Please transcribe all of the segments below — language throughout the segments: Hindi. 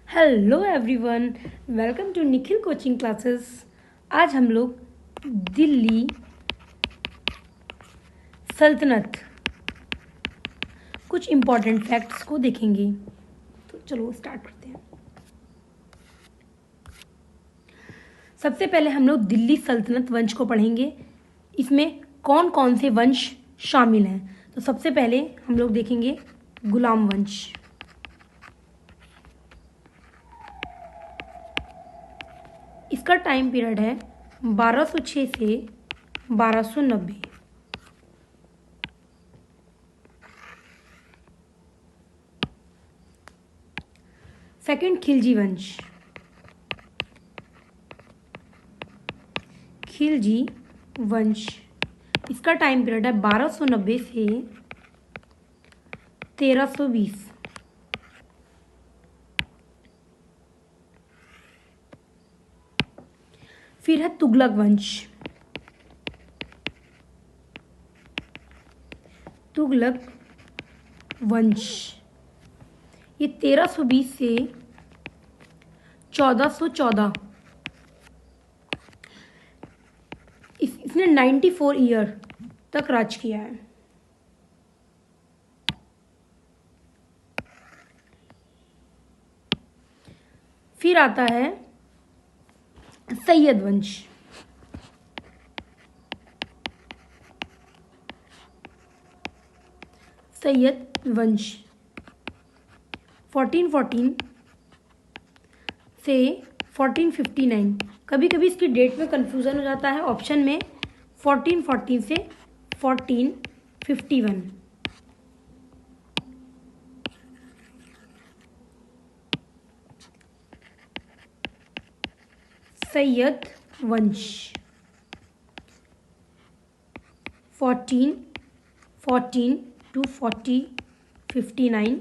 Hello everyone, welcome to Nikhil coaching classes. आज हम लोग दिल्ली सल्तनत कुछ इम्पॉर्टेंट फैक्ट्स को देखेंगे। तो चलो स्टार्ट करते हैं। सबसे पहले हम लोग दिल्ली सल्तनत वंश को पढ़ेंगे। इसमें कौन कौन से वंश शामिल हैं। तो सबसे पहले हम लोग देखेंगे गुलाम वंश। इसका टाइम पीरियड है 1206 से 1290। सेकंड खिलजी वंश। खिलजी वंश, इसका टाइम पीरियड है 1290 से 1320। फिर है तुगलक वंश। तुगलक वंश ये 1320 से 1414, इसने 94 ईयर तक राज किया है। फिर आता है सैयद वंश। सैयद वंश 1414 से 1459। कभी कभी इसकी डेट में कंफ्यूजन हो जाता है। ऑप्शन में 1440 से 1451। सैयद वंश 1414 टू 4059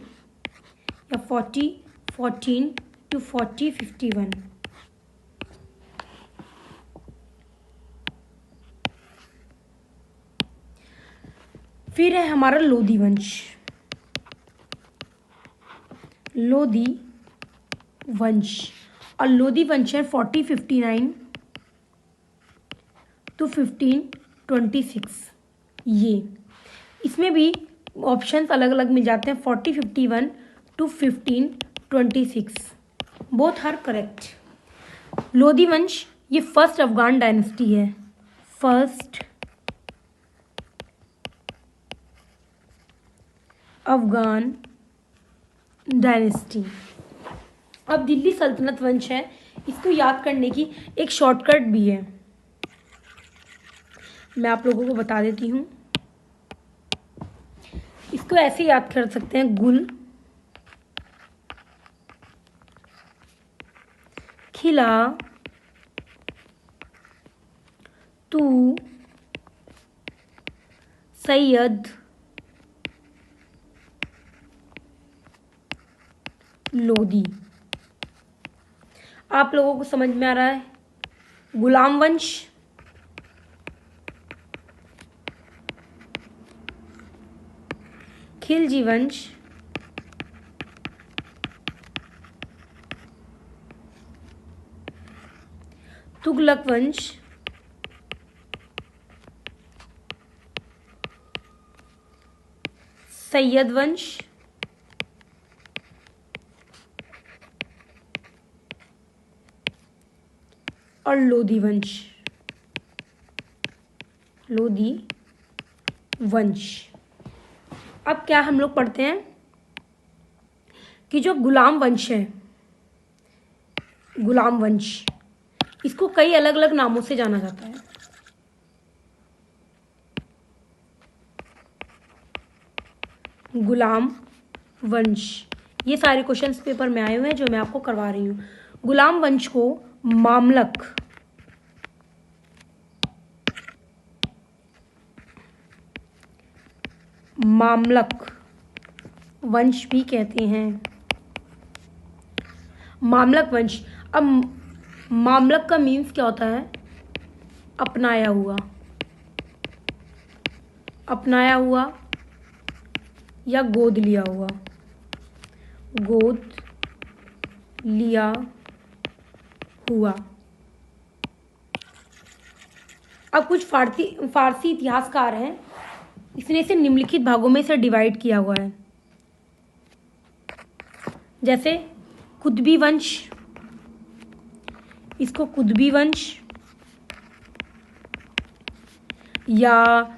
या 4014 टू 4051। फिर है हमारा लोधी वंश। लोधी वंश और लोधी वंश है 4059 टू 1526। ये इसमें भी ऑप्शंस अलग अलग मिल जाते हैं। 4051 to 1526 both are correct. Lodhi वंश ये फर्स्ट अफगान डायनेस्टी है। First Afghan dynasty. अब दिल्ली सल्तनत वंश है, इसको याद करने की एक शॉर्टकट भी है, मैं आप लोगों को बता देती हूँ। इसको ऐसे याद कर सकते हैं, गुल खिला तू सैयद लोधी। आप लोगों को समझ में आ रहा है। गुलाम वंश खिलजी वंश तुगलक वंश सैयद वंश और लोधी वंश। लोधी वंश। अब क्या हम लोग पढ़ते हैं कि जो गुलाम वंश है, गुलाम वंश इसको कई अलग अलग नामों से जाना जाता है। गुलाम वंश ये सारे क्वेश्चंस पेपर में आए हुए हैं जो मैं आपको करवा रही हूँ। गुलाम वंश को मामलक मामलक वंश भी कहते हैं। मामलक वंश। अब मामलक का मीन्स क्या होता है? अपनाया हुआ, अपनाया हुआ या गोद लिया हुआ। गोद लिया हुआ। अब कुछ फारसी इतिहासकार हैं, इसने इसे निम्नलिखित भागों में से डिवाइड किया हुआ है, जैसे कुतुबी वंश, इसको कुतुबी वंश या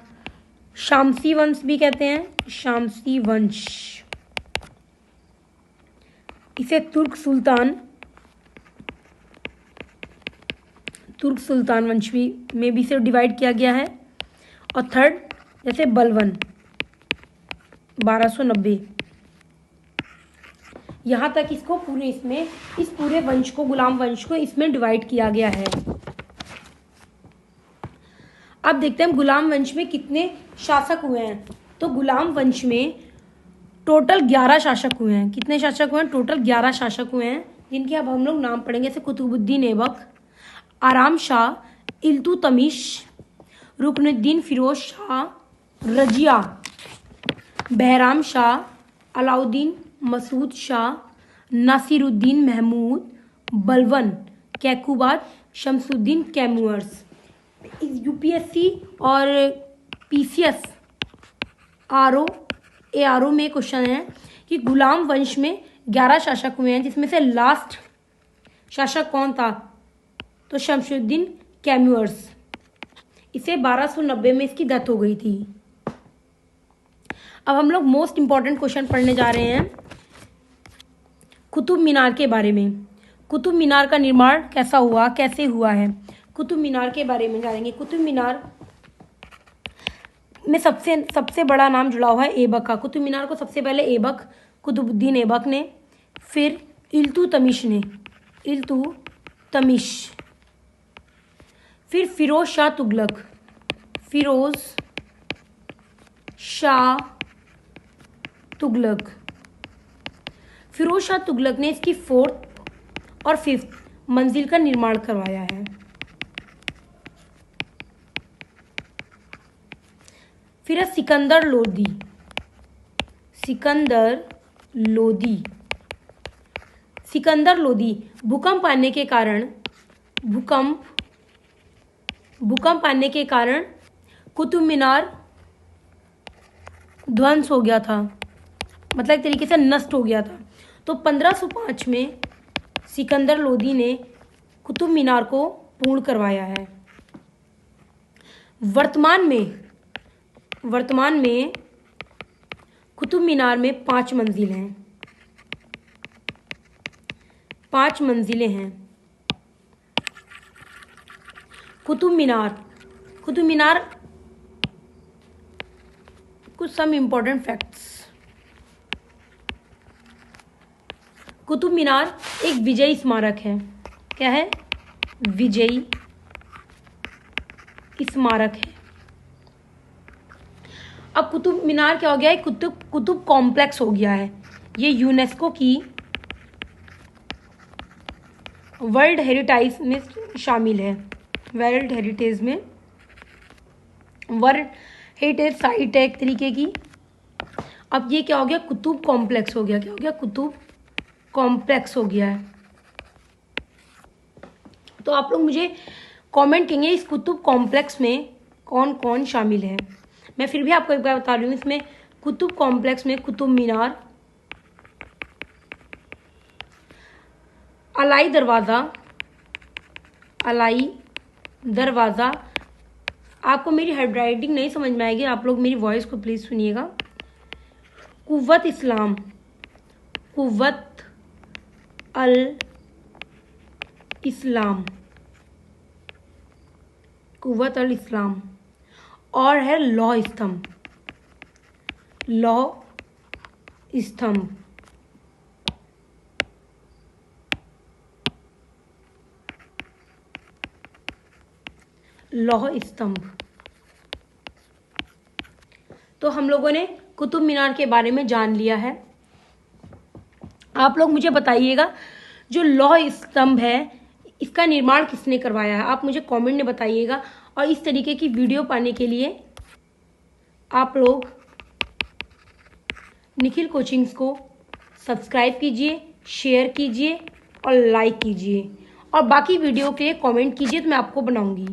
शामसी वंश भी कहते हैं, शामसी वंश। इसे तुर्क सुल्तान वंश भी में भी से डिवाइड किया गया है। और थर्ड जैसे बलवन 1290, यहाँ तक इसको पूरे इसमें इस पूरे वंश को, गुलाम वंश को इसमें डिवाइड किया गया है। अब देखते हैं गुलाम वंश में कितने शासक हुए हैं। तो गुलाम वंश में टोटल 11 शासक हुए हैं। कितने शासक हुए हैं? टोटल 11 शासक हुए हैं, जिनके अब हम लोग नाम पढ़ेंगे, जैसे कुतुबुद्दीन ऐबक, आराम शाह, इल्तुतमिश, रुकनुद्दीन फिरोज शाह, रजिया, बहराम शाह, अलाउद्दीन मसूद शाह, नासिरुद्दीन महमूद, बलवन, कैकुबाद, शमसुद्दीन कैमूर्स। यूपीएससी और पीसीएस आरओ में क्वेश्चन है कि गुलाम वंश में 11 शासक हुए हैं, जिसमें से लास्ट शासक कौन था? तो शमसुद्दीन कैमूर्स। इसे 1290 में इसकी डेथ हो गई थी। अब हम लोग मोस्ट इंपॉर्टेंट क्वेश्चन पढ़ने जा रहे हैं कुतुब मीनार के बारे में। कुतुब मीनार का निर्माण कैसा हुआ, कैसे हुआ है, कुतुब मीनार के बारे में जानेंगे। कुतुब मीनार में सबसे बड़ा नाम जुड़ा हुआ है ऐबक का। कुतुब मीनार को सबसे पहले ऐबक, कुतुबुद्दीन ऐबक ने, फिर इल्तुतमिश ने, फिर फिरोज शाह तुगलक ने इसकी 4th और 5th मंजिल का निर्माण करवाया है। फिर है सिकंदर लोदी भूकंप आने के कारण कुतुब मीनार ध्वंस हो गया था, मतलब एक तरीके से नष्ट हो गया था। तो 1505 में सिकंदर लोदी ने कुतुब मीनार को पूर्ण करवाया है। वर्तमान में कुतुब मीनार में 5 मंजिलें हैं। कुतुब मीनार कुछ some important facts. Qutub Minar एक विजयी स्मारक है। क्या है? विजयी स्मारक है। अब कुतुब मीनार क्या हो गया है? कुतुब कॉम्प्लेक्स हो गया है। ये यूनेस्को की वर्ल्ड हेरिटेज में शामिल है। वर्ल्ड हेरिटेज साइट है एक तरीके की। अब ये क्या हो गया? कुतुब कॉम्प्लेक्स हो गया। क्या हो गया? कुतुब कॉम्प्लेक्स हो गया है। तो आप लोग मुझे कमेंट करेंगे इस कुतुब कॉम्प्लेक्स में कौन कौन शामिल है। मैं फिर भी आपको एक बार बता रही हूँ, इसमें कुतुब कॉम्प्लेक्स में कुतुब मीनार, अलाई दरवाज़ा। आपको मेरी हैंडराइटिंग नहीं समझ में आएगी, आप लोग मेरी वॉइस को प्लीज़ सुनिएगा। कुव्वत अल इस्लाम और है लौह स्तंभ। तो हम लोगों ने कुतुब मीनार के बारे में जान लिया है। आप लोग मुझे बताइएगा जो लौह स्तंभ है इसका निर्माण किसने करवाया है, आप मुझे कमेंट में बताइएगा। और इस तरीके की वीडियो पाने के लिए आप लोग निखिल कोचिंग्स को सब्सक्राइब कीजिए, शेयर कीजिए और लाइक कीजिए और बाकी वीडियो के लिए कमेंट कीजिए तो मैं आपको बनाऊंगी।